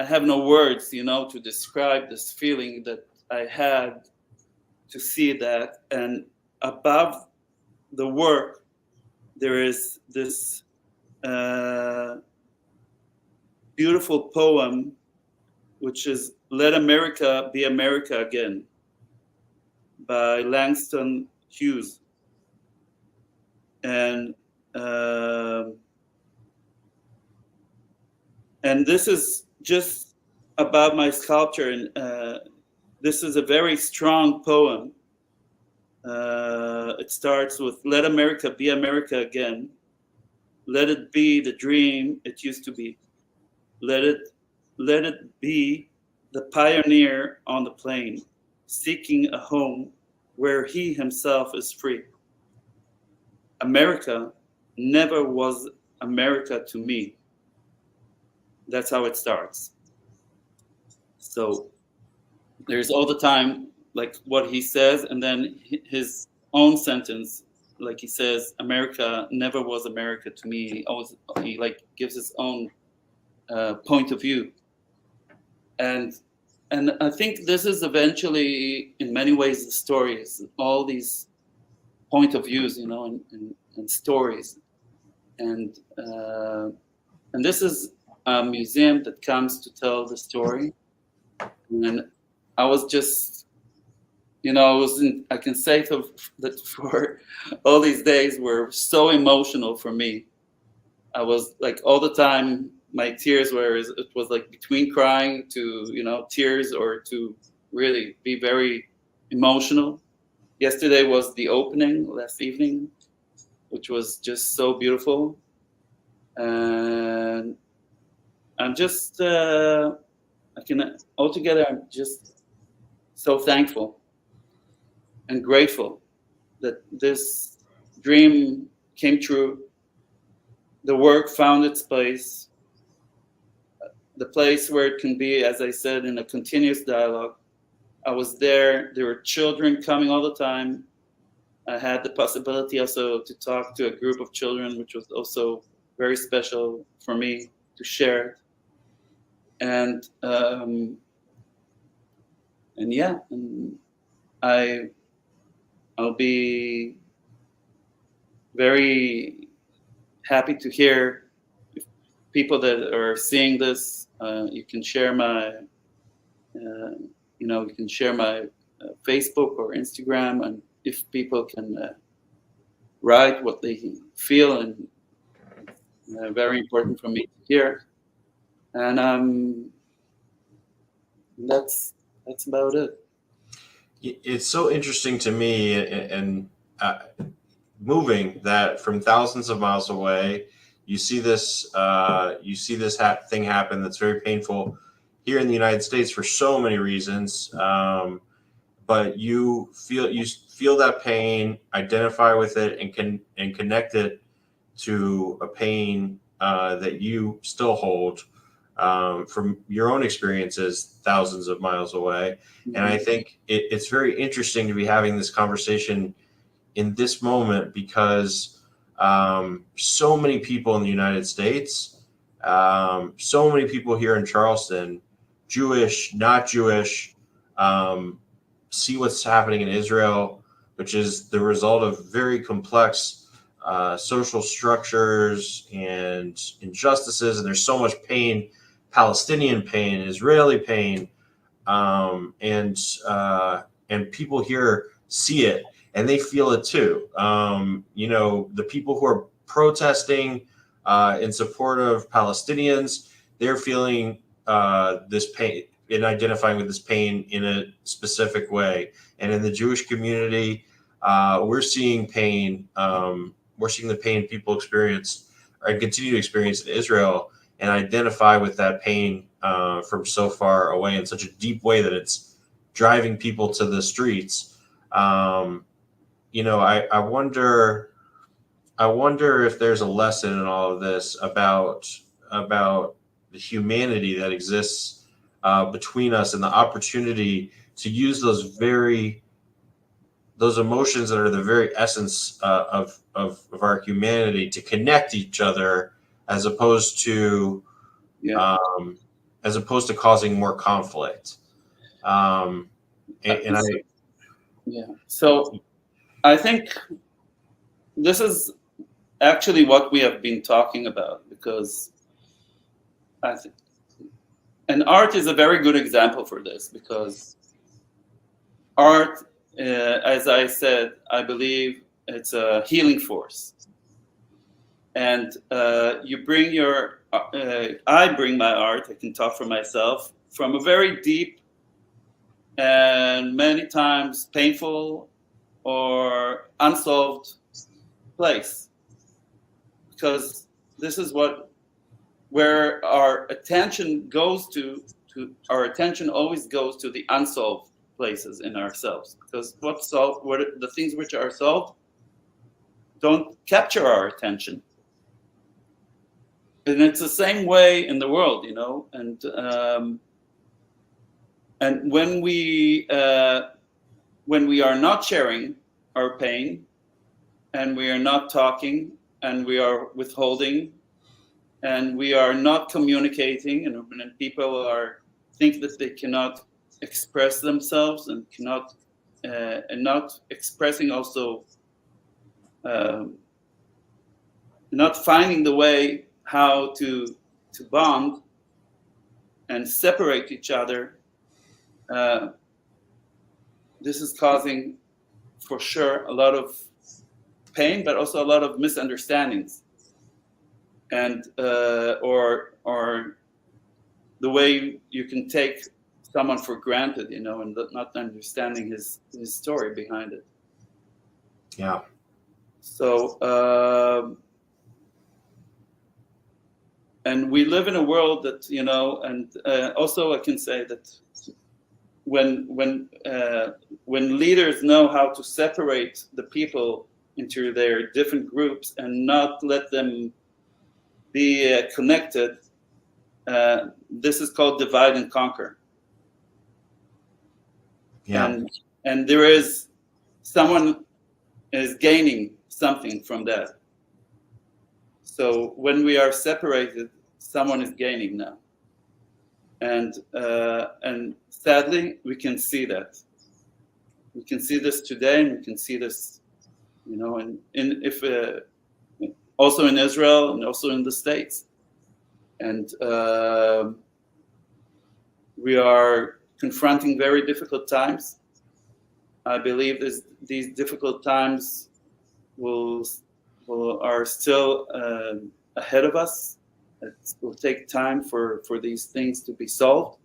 have no words, to describe this feeling that I had to see that. And above the work, there is this beautiful poem, which is "Let America Be America Again" by Langston Hughes. And this is just about my sculpture, and this is a very strong poem, It starts with "Let America be America again. Let it be the dream it used to be. Let it be the pioneer on the plain, seeking a home where he himself is free. America never was America to me." That's how it starts. So there's all the time like what he says, and then his own sentence, like he says, "America never was America to me." He like gives his own point of view, and I think this is eventually, in many ways, the story is all these point of views, and stories, and this is a museum that comes to tell the story. And I was just, I can say that for all these days were so emotional for me. I was like all the time, my tears were, it was like between crying to, tears, or to really be very emotional. Yesterday was the opening, last evening, which was just so beautiful. And I'm just, altogether, I'm just so thankful and grateful that this dream came true. The work found its place, the place where it can be, as I said, in a continuous dialogue. I was there. There were children coming all the time. I had the possibility also to talk to a group of children, which was also very special for me to share. And yeah, and I'll be very happy to hear if people that are seeing this. You can share my, you can share my Facebook or Instagram, and if people can write what they feel, and very important for me to hear. And that's about it. It's so interesting to me, and moving that from thousands of miles away, you see this thing happen that's very painful here in the United States for so many reasons. But you feel that pain, identify with it, and connect it to a pain that you still hold from your own experiences thousands of miles away. Mm-hmm. And I think it's very interesting to be having this conversation in this moment, because so many people in the United States, so many people here in Charleston, Jewish, not Jewish, see what's happening in Israel, which is the result of very complex social structures and injustices. And there's so much pain, Palestinian pain, Israeli pain, and people here see it and they feel it too. The people who are protesting in support of Palestinians, they're feeling this pain and identifying with this pain in a specific way. And in the Jewish community, we're seeing pain. We're seeing the pain people experience or continue to experience in Israel, and identify with that pain from so far away in such a deep way that it's driving people to the streets. I wonder if there's a lesson in all of this about the humanity that exists between us, and the opportunity to use those emotions that are the very essence of our humanity to connect each other, as opposed to causing more conflict. So I think this is actually what we have been talking about, because I think, and art is a very good example for this, because art, as I said, I believe it's a healing force. And you bring I bring my art, I can talk for myself, from a very deep and many times painful or unsolved place, because this is where our attention goes to. Our attention always goes to the unsolved places in ourselves, because the things which are solved don't capture our attention. And it's the same way in the world, and when we are not sharing our pain, and we are not talking, and we are withholding, and we are not communicating, and people think that they cannot express themselves and cannot and not expressing also, not finding the way how to bond and separate each other. This is causing, for sure, a lot of pain, but also a lot of misunderstandings, and or the way you can take someone for granted, and not understanding his story behind it. Yeah. So, and we live in a world that, and also I can say that when leaders know how to separate the people into their different groups and not let them be connected, this is called divide and conquer. Yeah. And there is someone is gaining something from that. So when we are separated, someone is gaining now. And sadly, we can see that. We can see this today, and we can see this, also in Israel and also in the States. And we are confronting very difficult times. I believe these difficult times are still ahead of us. It will take time for these things to be solved.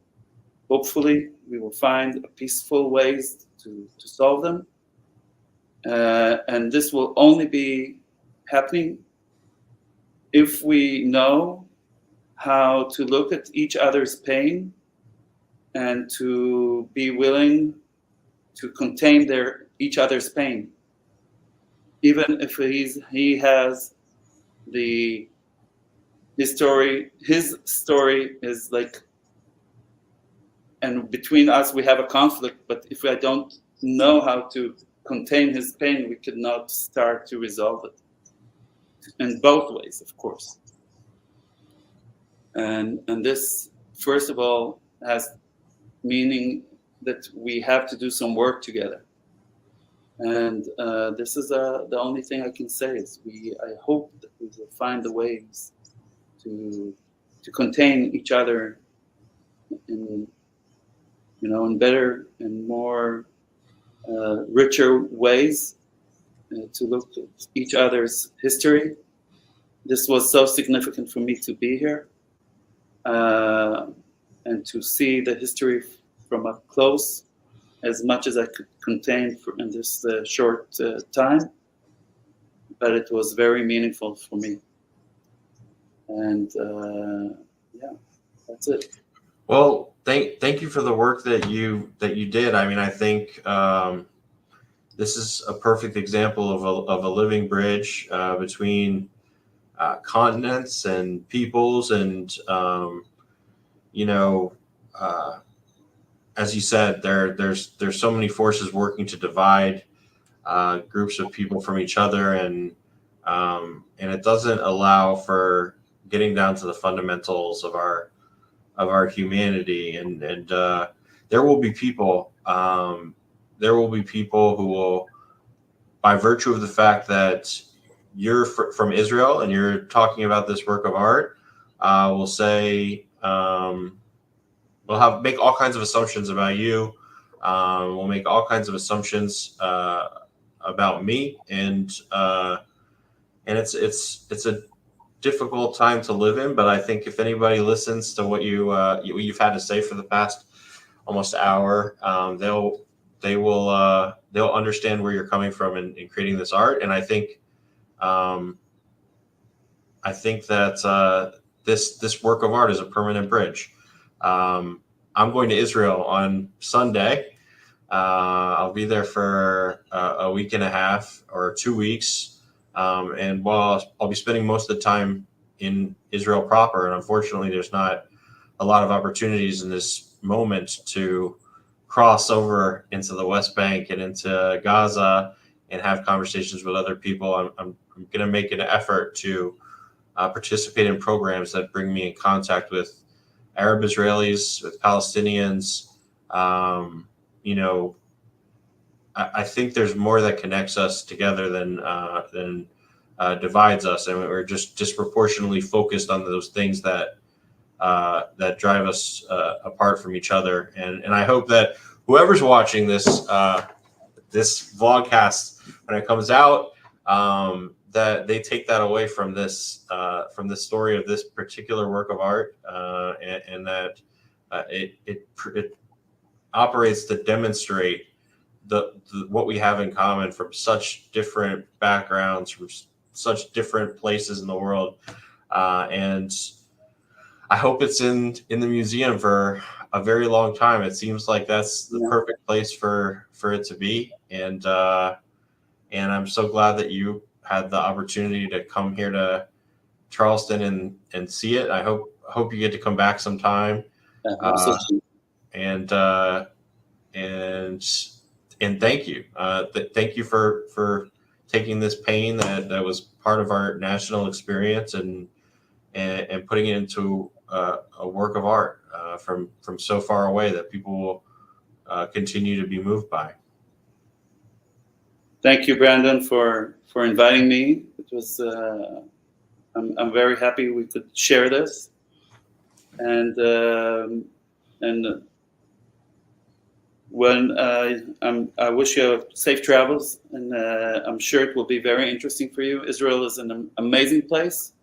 Hopefully, we will find peaceful ways to solve them. And this will only be happening if we know how to look at each other's pain and to be willing to contain each other's pain, even if he has his story is like, and between us we have a conflict, but if I don't know how to contain his pain, we could not start to resolve it. In both ways, of course. And this, first of all, has meaning that we have to do some work together. And this is the only thing I can say is I hope that we will find the ways to contain each other in better and more richer ways, to look at each other's history. This was so significant for me to be here and to see the history from up close as much as I could contain in this short time. But it was very meaningful for me. And yeah, that's it. Well, thank you for the work that you did. I mean, I think this is a perfect example of a living bridge between continents and peoples, and as you said, there's so many forces working to divide groups of people from each other, and it doesn't allow for getting down to the fundamentals of our humanity, and there will be people who will, by virtue of the fact that you're from Israel and you're talking about this work of art, will say, we'll make all kinds of assumptions about you. We'll make all kinds of assumptions about me, and it's a difficult time to live in. But I think if anybody they've had to say for the past almost hour, they'll they'll understand where you're coming from in creating this art. And I think that this work of art is a permanent bridge. I'm going to Israel on Sunday. I'll be there for a week and a half or 2 weeks. And while I'll be spending most of the time in Israel proper, and unfortunately there's not a lot of opportunities in this moment to cross over into the West Bank and into Gaza and have conversations with other people, I'm going to make an effort to participate in programs that bring me in contact with Arab Israelis, with Palestinians. I think there's more that connects us together than divides us, and we're just disproportionately focused on those things that drive us apart from each other. And I hope that whoever's watching this this vlogcast when it comes out, that they take that away from this story of this particular work of art, and that it operates to demonstrate what we have in common from such different backgrounds, from such different places in the world, and I hope it's in the museum for a very long time. It seems like that's the perfect place for it to be, and I'm so glad that you had the opportunity to come here to Charleston and see it. I hope you get to come back sometime. And thank you. Thank you for taking this pain that was part of our national experience and putting it into a work of art from so far away that people will continue to be moved by. Thank you, Brandon, for inviting me. It was I'm very happy we could share this, and when I wish you safe travels, and I'm sure it will be very interesting for you. Israel is an amazing place.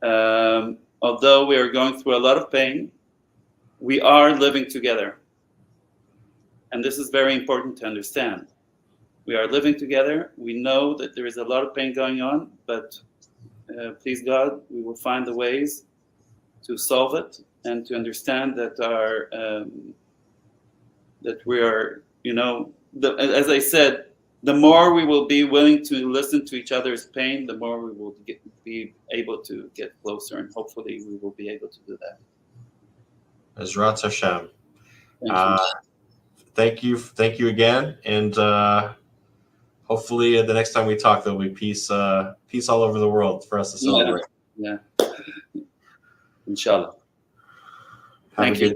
Although we are going through a lot of pain, we are living together, and this is very important to understand. We are living together. We know that there is a lot of pain going on, but please God, we will find the ways to solve it and to understand that that we are, as I said, the more we will be willing to listen to each other's pain, the more we will be able to get closer, and hopefully we will be able to do that. Ezrat Hashem. Thank you again, and hopefully the next time we talk, there'll be peace all over the world for us to celebrate. Yeah. Inshallah. Thank you.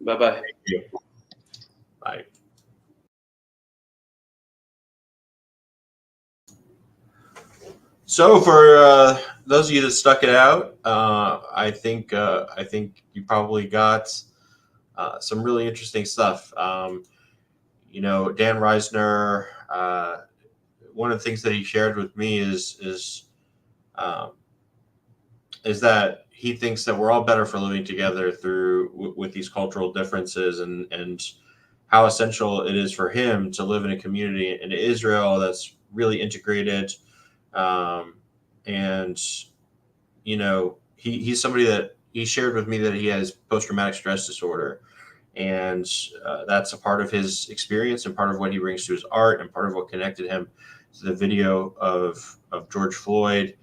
Bye-bye. Thank you. Bye. So for those of you that stuck it out, I think you probably got some really interesting stuff. Dan Reisner, one of the things that he shared with me is that he thinks that we're all better for living together with these cultural differences, and how essential it is for him to live in a community in Israel that's really integrated. He's somebody that he shared with me that he has post-traumatic stress disorder, and that's a part of his experience and part of what he brings to his art and part of what connected him to the video of George Floyd.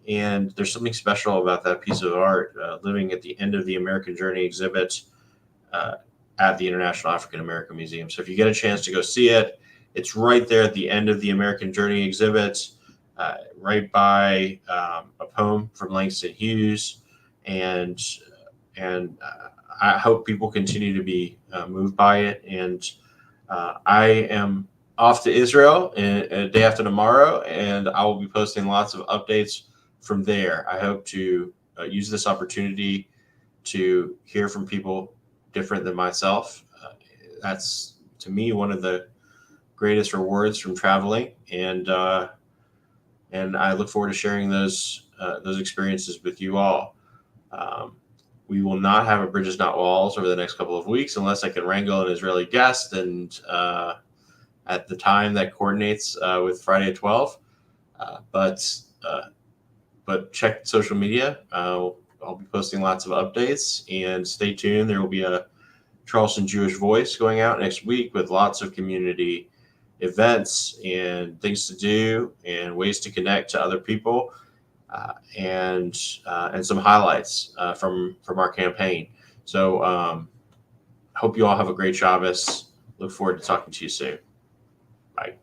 And there's something special about that piece of art, living at the end of the American Journey exhibit at the International African American Museum. So if you get a chance to go see it, it's right there at the end of the American Journey exhibit, right by a poem from Langston Hughes. And I hope people continue to be moved by it. And I am off to Israel a day after tomorrow, and I will be posting lots of updates from there. I hope to use this opportunity to hear from people different than myself. That's, to me, one of the greatest rewards from traveling, and I look forward to sharing those experiences with you all. We will not have a Bridges Not Walls over the next couple of weeks unless I can wrangle an Israeli guest and at the time that coordinates with Friday at 12. But check social media. I'll be posting lots of updates, and stay tuned. There will be a Charleston Jewish Voice going out next week with lots of community events and things to do and ways to connect to other people, and some highlights from our campaign. So hope you all have a great Shabbos. Look forward to talking to you soon. Bye.